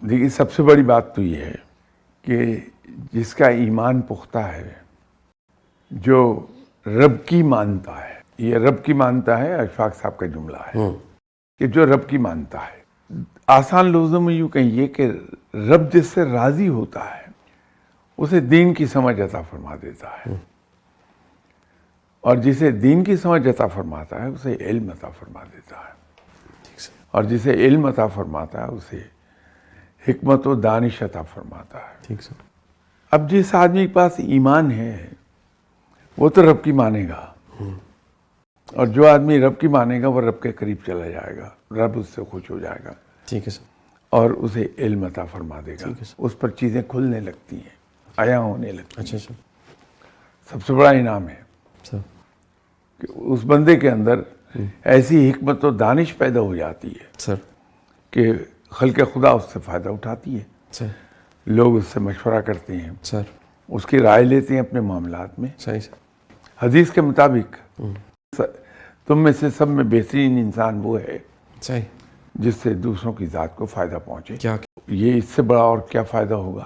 دیکھیے سب سے بڑی بات تو یہ ہے کہ جس کا ایمان پختہ ہے، جو رب کی مانتا ہے، یہ رب کی مانتا ہے اشفاق صاحب کا جملہ ہے کہ جو رب کی مانتا ہے، آسان لفظوں میں یوں کہیے کہ رب جس سے راضی ہوتا ہے اسے دین کی سمجھ عطا فرما دیتا ہے، اور جسے دین کی سمجھ عطا فرماتا ہے اسے علم عطا فرما دیتا ہے، اور جسے علم عطا فرماتا ہے اسے حکمت و دانش عطا فرماتا ہے۔ ٹھیک سر۔ اب جس آدمی کے پاس ایمان ہے وہ تو رب کی مانے گا، اور جو آدمی رب کی مانے گا وہ رب کے قریب چلا جائے گا، رب اس سے خوش ہو جائے گا ٹھیک ہے سر۔ اور اسے علم عطا فرما دے گا، اس پر چیزیں کھلنے لگتی ہیں، عیاں ہونے لگتی ہیں۔ اچھا سر۔ سب سے بڑا انعام ہے سر کہ اس بندے کے اندر ایسی حکمت و دانش پیدا ہو جاتی ہے سر کہ خلق خدا اس سے فائدہ اٹھاتی ہے، سر لوگ اس سے مشورہ کرتے ہیں، سر اس کی رائے لیتے ہیں اپنے معاملات میں۔ صحیح سر۔ حدیث کے مطابق تم میں سے سب میں بہترین انسان وہ ہے صحیح۔ جس سے دوسروں کی ذات کو فائدہ پہنچے۔ کیا یہ اس سے بڑا اور کیا فائدہ ہوگا؟